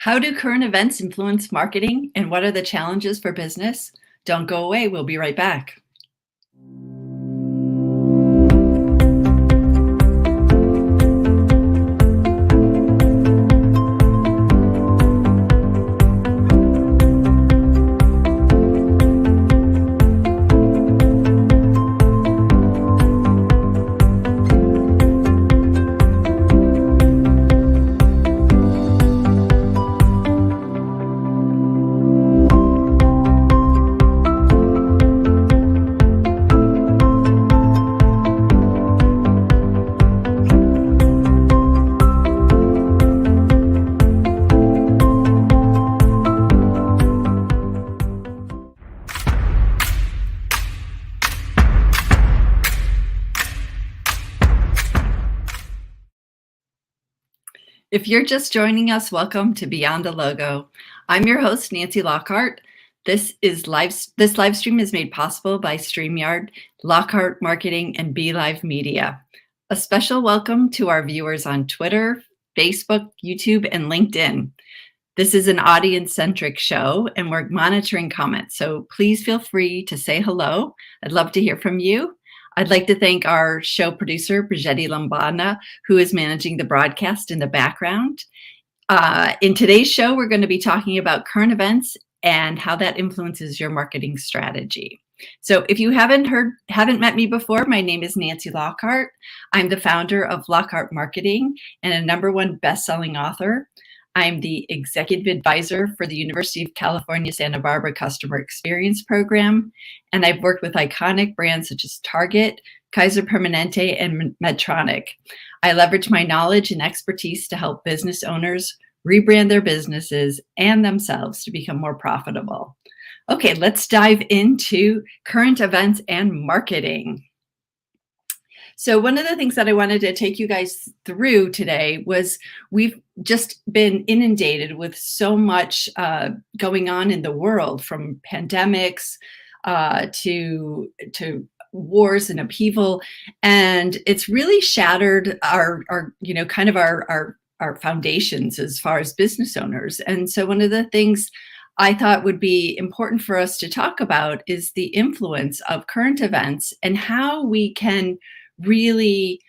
How do current events influence marketing, and what are the challenges for business? Don't go away. We'll be right back. If you're just joining us, welcome to Beyond the Logo. I'm your host, Nancy Lockhart. This live stream is made possible by StreamYard, Lockhart Marketing, and BeLive Media. A special welcome to our viewers on Twitter, Facebook, YouTube, and LinkedIn. This is an audience-centric show, and we're monitoring comments, so please feel free to say hello. I'd love to hear from you. I'd like to thank our show producer, Bridgetti, Banda, who is managing the broadcast in the background. In today's show, we're going to be talking about current events and how that influences your marketing strategy. So if you haven't met me before, my name is Nancy Lockhart. I'm the founder of Lockhart Marketing and a #1 best-selling author. I'm the executive advisor for the University of California, Santa Barbara Customer Experience Program, and I've worked with iconic brands such as Target, Kaiser Permanente, and Medtronic. I leverage my knowledge and expertise to help business owners rebrand their businesses and themselves to become more profitable. Okay, let's dive into current events and marketing. So one of the things that I wanted to take you guys through today was we've just been inundated with so much going on in the world, from pandemics to wars and upheaval, and it's really shattered our foundations as far as business owners. And so one of the things I thought would be important for us to talk about is the influence of current events and how we can really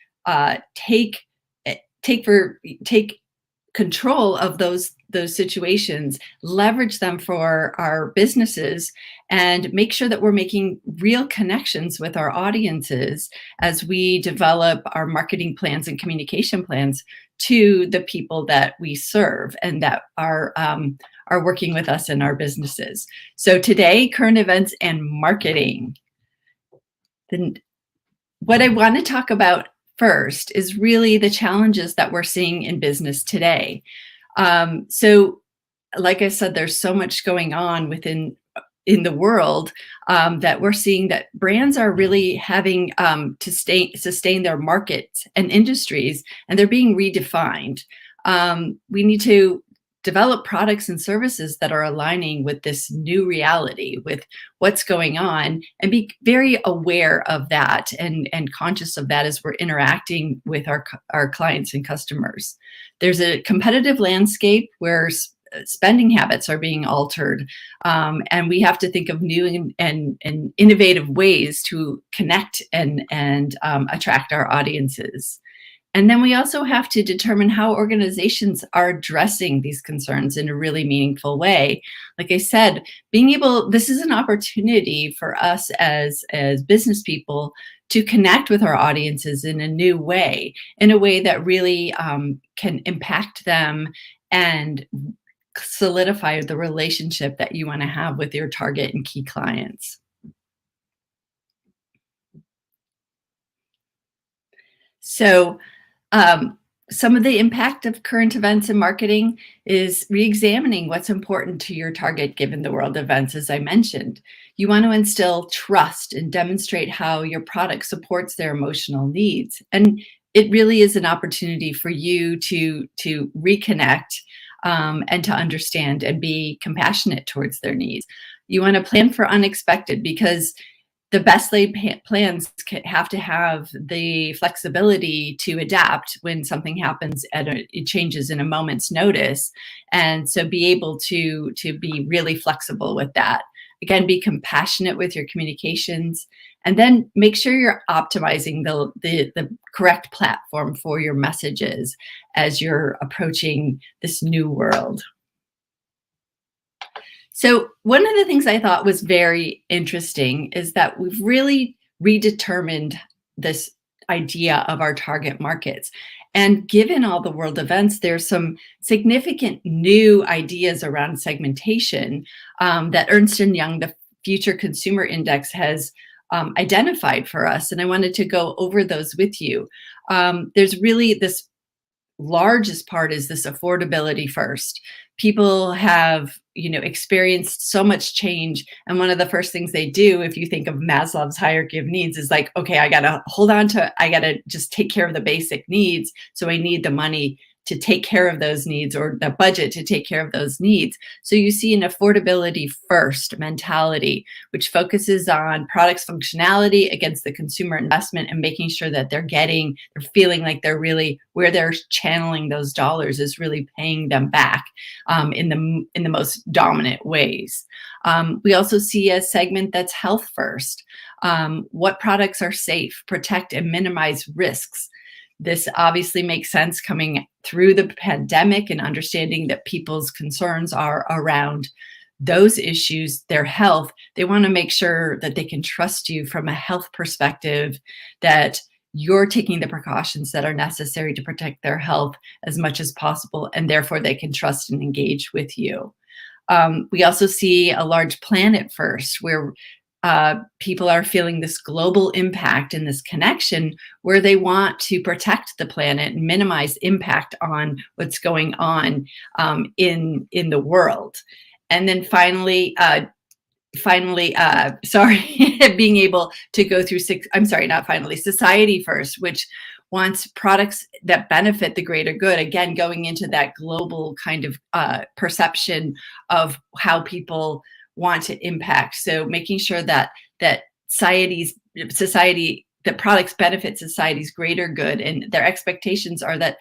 take control of those situations, leverage them for our businesses, and make sure that we're making real connections with our audiences as we develop our marketing plans and communication plans to the people that we serve and that are working with us in our businesses. So today, current events and marketing. What I want to talk about first is really the challenges that we're seeing in business today. So, like I said, there's so much going on in the world that we're seeing that brands are really having to sustain their markets and industries, and they're being redefined. We need to develop products and services that are aligning with this new reality, with what's going on, and be very aware of that and conscious of that as we're interacting with our clients and customers. There's a competitive landscape where spending habits are being altered, and we have to think of new and innovative ways to connect and attract our audiences. And then we also have to determine how organizations are addressing these concerns in a really meaningful way. Like I said, this is an opportunity for us as business people to connect with our audiences in a new way, in a way that really can impact them and solidify the relationship that you want to have with your target and key clients. So, some of the impact of current events in marketing is re-examining what's important to your target given the world events, as I mentioned. You want to instill trust and demonstrate how your product supports their emotional needs. And it really is an opportunity for you to reconnect and to understand and be compassionate towards their needs. You want to plan for unexpected, because the best laid plans have to have the flexibility to adapt when something happens it changes in a moment's notice. And so be able to be really flexible with that. Again, be compassionate with your communications, and then make sure you're optimizing the correct platform for your messages as you're approaching this new world. So one of the things I thought was very interesting is that we've really redetermined this idea of our target markets. And given all the world events, there's some significant new ideas around segmentation that Ernst & Young, the Future Consumer Index, has identified for us. And I wanted to go over those with you. There's really this largest part is this affordability first. People have, experienced so much change. And one of the first things they do, if you think of Maslow's hierarchy of needs, is like, okay, I got to just take care of the basic needs. So I need the money to take care of those needs, or the budget to take care of those needs. So you see an affordability first mentality, which focuses on products functionality against the consumer investment, and making sure that they're feeling like they're really, where they're channeling those dollars is really paying them back in the most dominant ways. We also see a segment that's health first. What products are safe, protect, and minimize risks? This obviously makes sense coming through the pandemic and understanding that people's concerns are around those issues, their health. They want to make sure that they can trust you from a health perspective, that you're taking the precautions that are necessary to protect their health as much as possible, and therefore they can trust and engage with you. We also see a large planet first, where people are feeling this global impact and this connection, where they want to protect the planet and minimize impact on what's going on in the world. And then finally, being able to go through society first, which wants products that benefit the greater good. Again, going into that global kind of perception of how people want to impact. So making sure that that products benefit society's greater good, and their expectations are that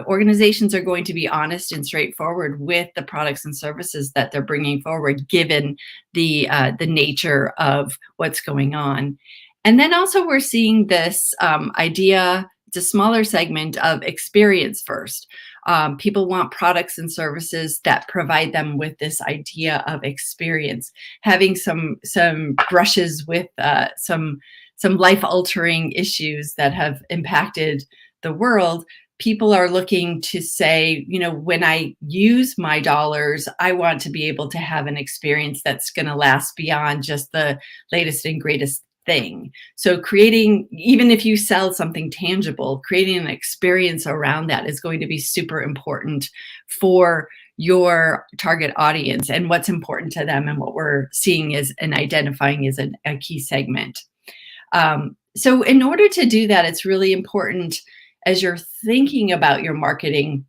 organizations are going to be honest and straightforward with the products and services that they're bringing forward, given the nature of what's going on. And then also we're seeing this idea, it's a smaller segment of experience first. People want products and services that provide them with this idea of experience, having some brushes with some life-altering issues that have impacted the world. People are looking to say, when I use my dollars, I want to be able to have an experience that's going to last beyond just the latest and greatest thing. So creating, even if you sell something tangible, creating an experience around that is going to be super important for your target audience and what's important to them, and what we're seeing is and identifying as a key segment. So in order to do that, it's really important, as you're thinking about your marketing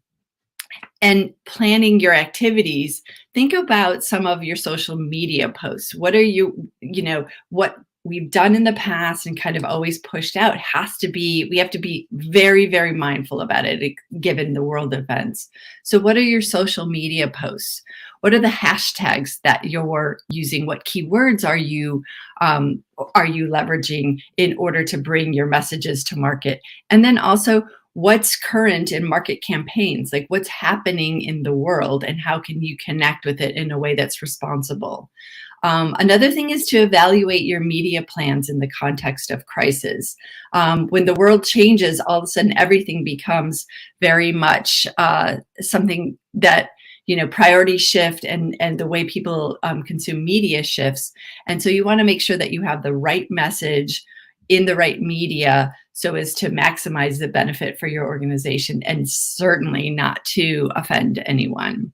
and planning your activities, think about some of your social media posts. What are what we've done in the past and kind of always pushed out we have to be very, very mindful about it, given the world events. So what are your social media posts? What are the hashtags that you're using? What keywords are you leveraging in order to bring your messages to market? And then also, what's current in market campaigns, like what's happening in the world, and how can you connect with it in a way that's responsible? Another thing is to evaluate your media plans in the context of crisis. When the world changes, all of a sudden everything becomes very much something that, priorities shift, and the way people consume media shifts. And so you want to make sure that you have the right message in the right media, so as to maximize the benefit for your organization, and certainly not to offend anyone.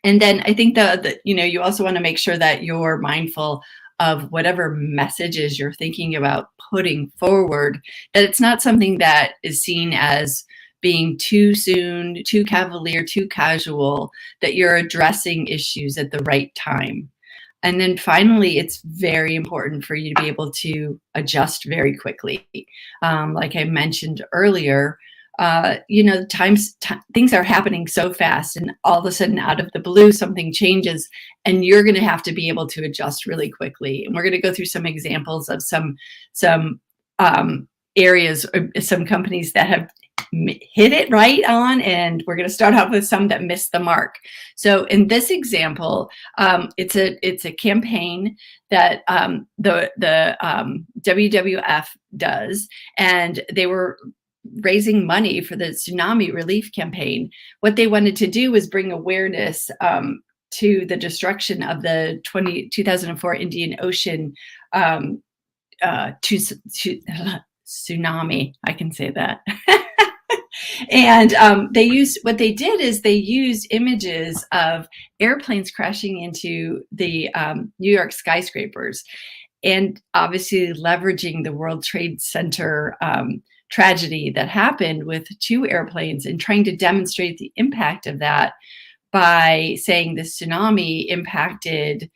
And then I think you also want to make sure that you're mindful of whatever messages you're thinking about putting forward, that it's not something that is seen as being too soon, too cavalier, too casual, that you're addressing issues at the right time. And then finally, it's very important for you to be able to adjust very quickly. Like I mentioned earlier, things are happening so fast, and all of a sudden, out of the blue, something changes, and you're going to have to be able to adjust really quickly. And we're going to go through some examples of some areas, some companies that have hit it right on, and we're going to start off with some that missed the mark. So in this example, it's a campaign that the WWF does, and they were raising money for the tsunami relief campaign. What they wanted to do was bring awareness to the destruction of the 2004 Indian Ocean tsunami. I can say that. And what they did is they used images of airplanes crashing into the New York skyscrapers, and obviously leveraging the World Trade Center tragedy that happened with 2 airplanes, and trying to demonstrate the impact of that by saying the tsunami impacted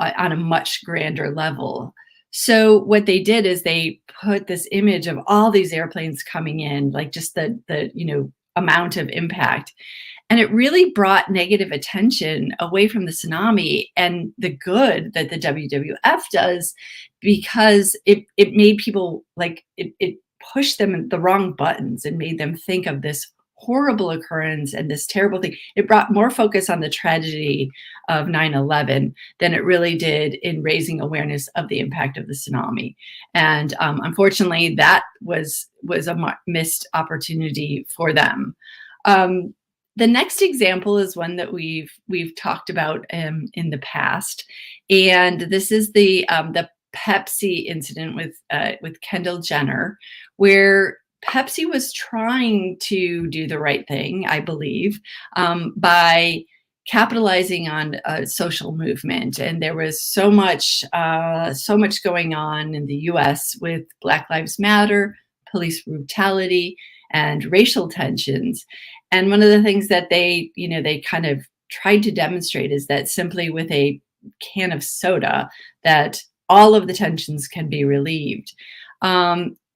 on a much grander level. So what they did is they put this image of all these airplanes coming in, like just the amount of impact. And it really brought negative attention away from the tsunami and the good that the WWF does, because it made people, like, it pushed them in the wrong buttons and made them think of this horrible occurrence and this terrible thing. It brought more focus on the tragedy of 9/11 than it really did in raising awareness of the impact of the tsunami. And unfortunately, that was a missed opportunity for them. The next example is one that we've talked about in the past, and this is the Pepsi incident with Kendall Jenner, where Pepsi was trying to do the right thing, I believe, by capitalizing on a social movement. And there was so much going on in the US with Black Lives Matter, police brutality, and racial tensions. And one of the things that they kind of tried to demonstrate is that simply with a can of soda, that all of the tensions can be relieved.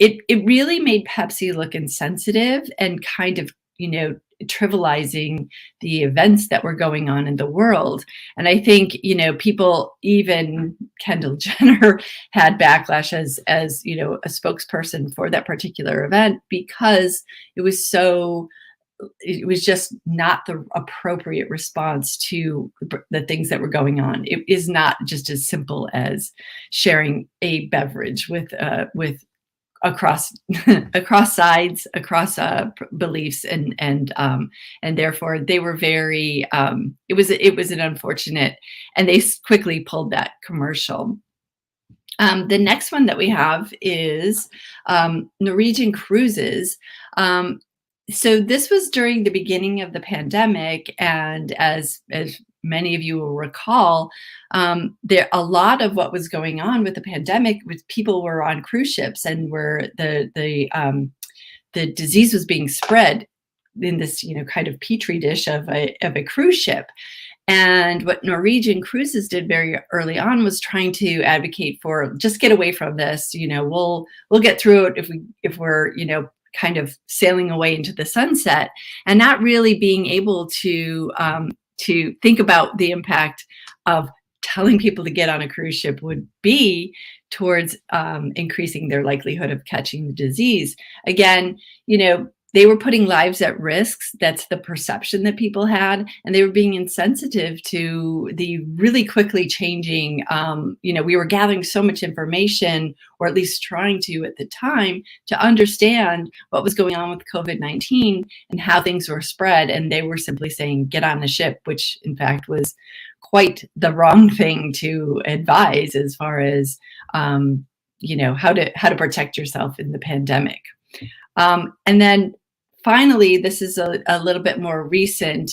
It really made Pepsi look insensitive and kind of, trivializing the events that were going on in the world. And I think, people, even Kendall Jenner, had backlash as a spokesperson for that particular event, because it was just not the appropriate response to the things that were going on. It is not just as simple as sharing a beverage with across sides, across beliefs, and therefore they were very. It was an unfortunate, and they quickly pulled that commercial. The next one that we have is Norwegian Cruises. So this was during the beginning of the pandemic, and as many of you will recall, a lot of what was going on with the pandemic was people were on cruise ships, and where the disease was being spread in this kind of petri dish of a cruise ship. And what Norwegian Cruises did very early on was trying to advocate for, just get away from this. We'll get through it if we're kind of sailing away into the sunset, and not really being able to think about the impact of telling people to get on a cruise ship would be towards increasing their likelihood of catching the disease. Again, they were putting lives at risk. That's the perception that people had, and they were being insensitive to the really quickly changing. We were gathering so much information, or at least trying to at the time, to understand what was going on with COVID-19 and how things were spread. And they were simply saying, get on the ship, which in fact was quite the wrong thing to advise as far as, how to protect yourself in the pandemic. And then finally, this is a little bit more recent.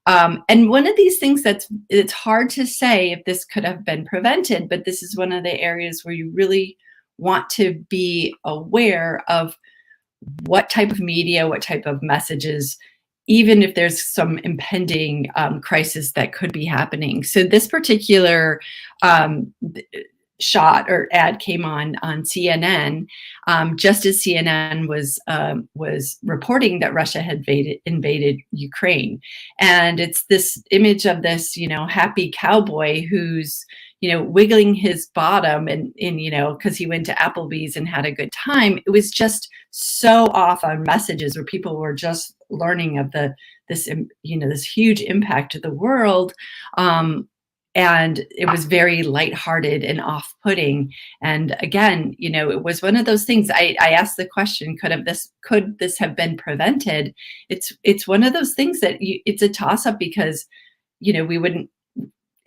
And one of these things it's hard to say if this could have been prevented, but this is one of the areas where you really want to be aware of what type of media, what type of messages even if there's some impending crisis that could be happening. So this particular shot or ad came on CNN, just as CNN was reporting that Russia had invaded Ukraine, and it's this image of this happy cowboy who's wiggling his bottom and because he went to Applebee's and had a good time. It was just so off on messages where people were just learning of this huge impact to the world. And it was very lighthearted and off-putting. And again, it was one of those things. I asked the question: could this have been prevented? It's one of those things that it's a toss-up, because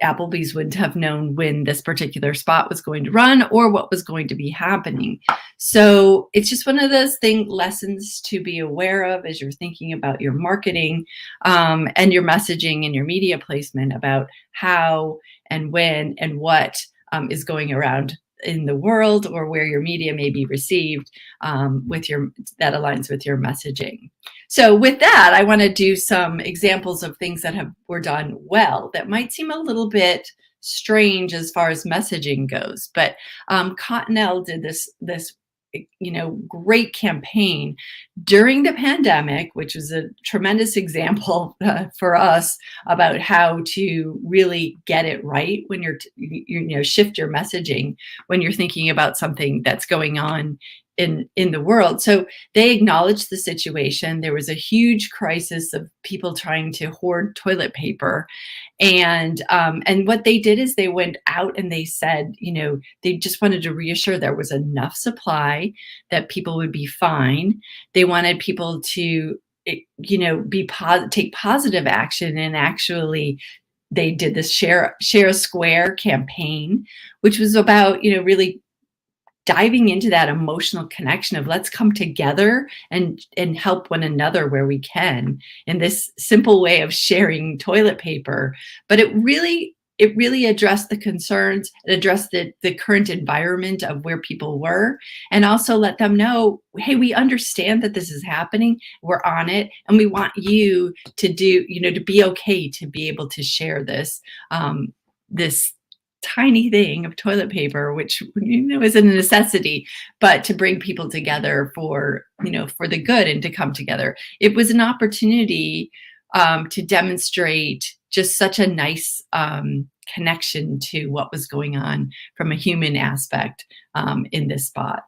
Applebee's wouldn't have known when this particular spot was going to run or what was going to be happening. So it's just one of those lessons to be aware of as you're thinking about your marketing and your messaging and your media placement, about how and when and what is going around in the world, or where your media may be received that aligns with your messaging. So with that, I want to do some examples of things that were done well that might seem a little bit strange as far as messaging goes. But Cottonelle did this great campaign during the pandemic, which was a tremendous example for us about how to really get it right when you're shift your messaging when you're thinking about something that's going on in the world. So they acknowledged the situation. There was a huge crisis of people trying to hoard toilet paper. And what they did is they went out and they said, they just wanted to reassure there was enough supply, that people would be fine. They wanted people to, take positive action. And actually, they did this share a square campaign, which was about, really diving into that emotional connection of let's come together and help one another where we can, in this simple way of sharing toilet paper. But it really addressed the concerns, it addressed the current environment of where people were, and also let them know, hey, we understand that this is happening, we're on it, and we want you to to be okay to be able to share this tiny thing of toilet paper, which is a necessity, but to bring people together for the good and to come together. It was an opportunity to demonstrate just such a nice connection to what was going on from a human aspect in this spot.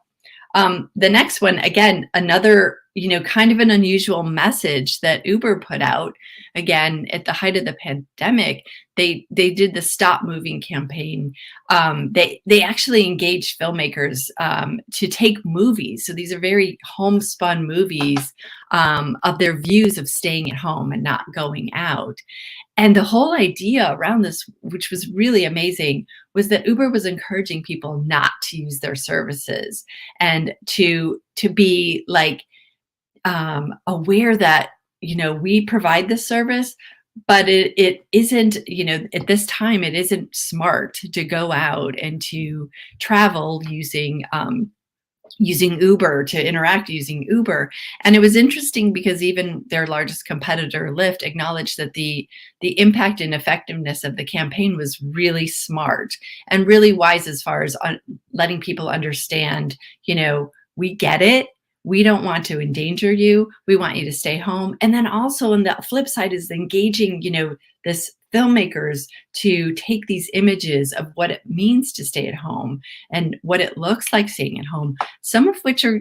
The next one, again, another kind of an unusual message that Uber put out. Again, at the height of the pandemic, they did the Stop Moving campaign. They actually engaged filmmakers to take movies. So these are very homespun movies of their views of staying at home and not going out. And the whole idea around this, which was really amazing, was that Uber was encouraging people not to use their services, and to be aware that we provide this service, but it isn't, at this time, it isn't smart to go out and to travel using Uber, to interact using Uber. And it was interesting because even their largest competitor, Lyft, acknowledged that the impact and effectiveness of the campaign was really smart and really wise, as far as letting people understand, we get it. We don't want to endanger you. We want you to stay home. And then also on the flip side is engaging, this filmmakers to take these images of what it means to stay at home and what it looks like staying at home, some of which are,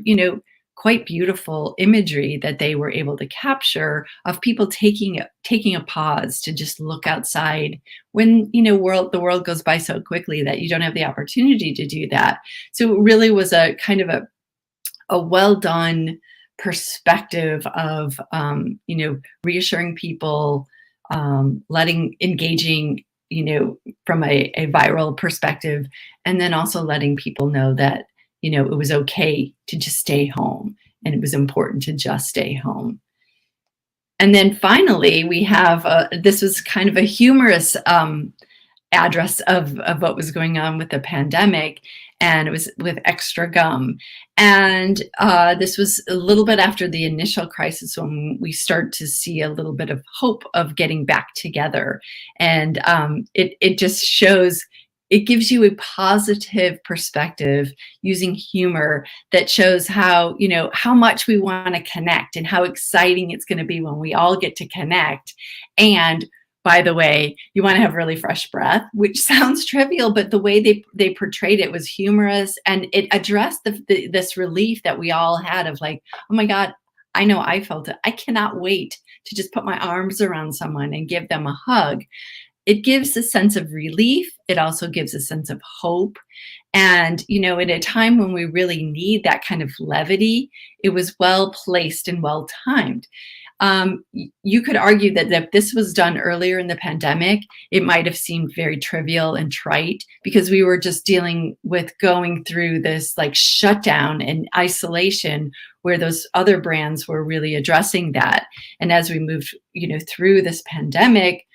quite beautiful imagery that they were able to capture of people taking a pause to just look outside when, the world goes by so quickly that you don't have the opportunity to do that. So it really was a kind of a well done perspective of, reassuring people, engaging, from a viral perspective, and then also letting people know that, it was okay to just stay home, and it was important to just stay home. And then finally, we have, this was kind of a humorous address of what was going on with the pandemic. and it was with extra gum. And this was a little bit after the initial crisis, when we start to see a little bit of hope of getting back together. And it just shows, it gives you a positive perspective using humor that shows how, how much we want to connect and how exciting it's going to be when we all get to connect. And by the way, you want to have really fresh breath, which sounds trivial, but the way they portrayed it was humorous, and it addressed this relief that we all had of like, oh my God, I know I felt it. I cannot wait to just put my arms around someone and give them a hug. It gives a sense of relief. It also gives a sense of hope. And, at a time when we really need that kind of levity, it was well placed and well timed. You could argue that if this was done earlier in the pandemic, it might have seemed very trivial and trite, because we were just dealing with going through this like shutdown and isolation, where those other brands were really addressing that. And as we moved, through this pandemic,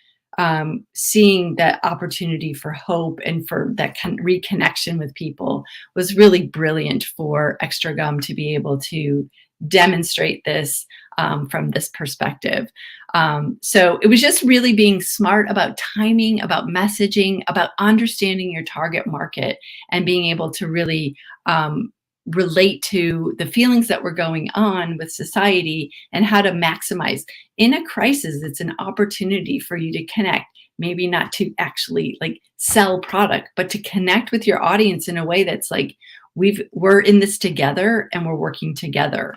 seeing that opportunity for hope and for that reconnection with people was really brilliant for Extra Gum to be able to demonstrate this from this perspective. So it was just really being smart about timing, about messaging, about understanding your target market, and being able to really relate to the feelings that were going on with society and how to maximize. In a crisis, it's an opportunity for you to connect, maybe not to actually like sell product, but to connect with your audience in a way that's like, we're in this together and we're working together.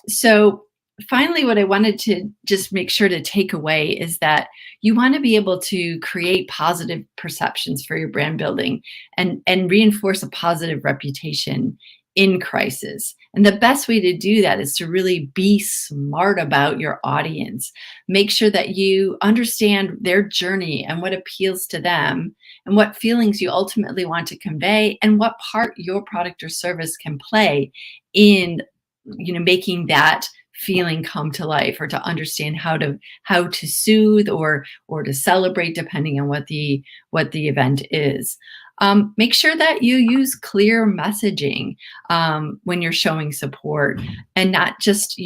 So finally, what I wanted to just make sure to take away is that you want to be able to create positive perceptions for your brand building and reinforce a positive reputation in crisis. And the best way to do that is to really be smart about your audience. Make sure that you understand their journey and what appeals to them, and what feelings you ultimately want to convey, and what part your product or service can play in making that feeling come to life, or to understand how to soothe or to celebrate, depending on what the event is. Make sure that you use clear messaging when you're showing support, and not just,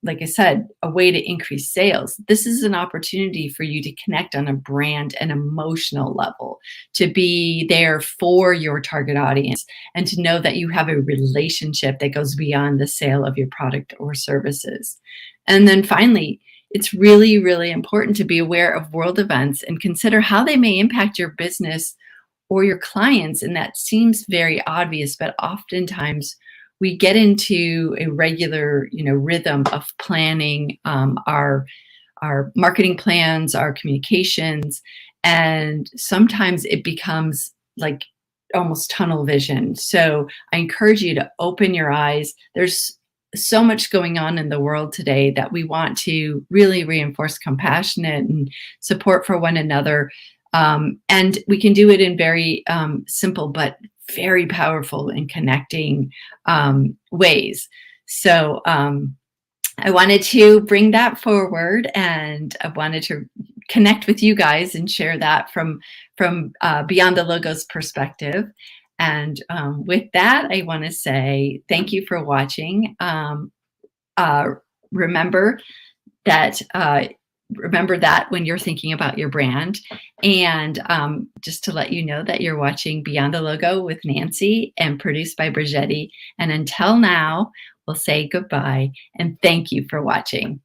like I said, a way to increase sales. This is an opportunity for you to connect on a brand and emotional level, to be there for your target audience, and to know that you have a relationship that goes beyond the sale of your product or services. And then finally, it's really, really important to be aware of world events and consider how they may impact your business or your clients. And that seems very obvious, but oftentimes we get into a regular, rhythm of planning our marketing plans, our communications, and sometimes it becomes like almost tunnel vision. So I encourage you to open your eyes. There's so much going on in the world today that we want to really reinforce compassionate and support for one another. And we can do it in very simple but very powerful and connecting ways. So I wanted to bring that forward, and I wanted to connect with you guys and share that from Beyond the Logo's perspective. And with that, I want to say thank you for watching. Remember that when you're thinking about your brand. And just to let you know that you're watching Beyond the Logo with Nancy, and produced by Bridgetti. And until now, we'll say goodbye and thank you for watching.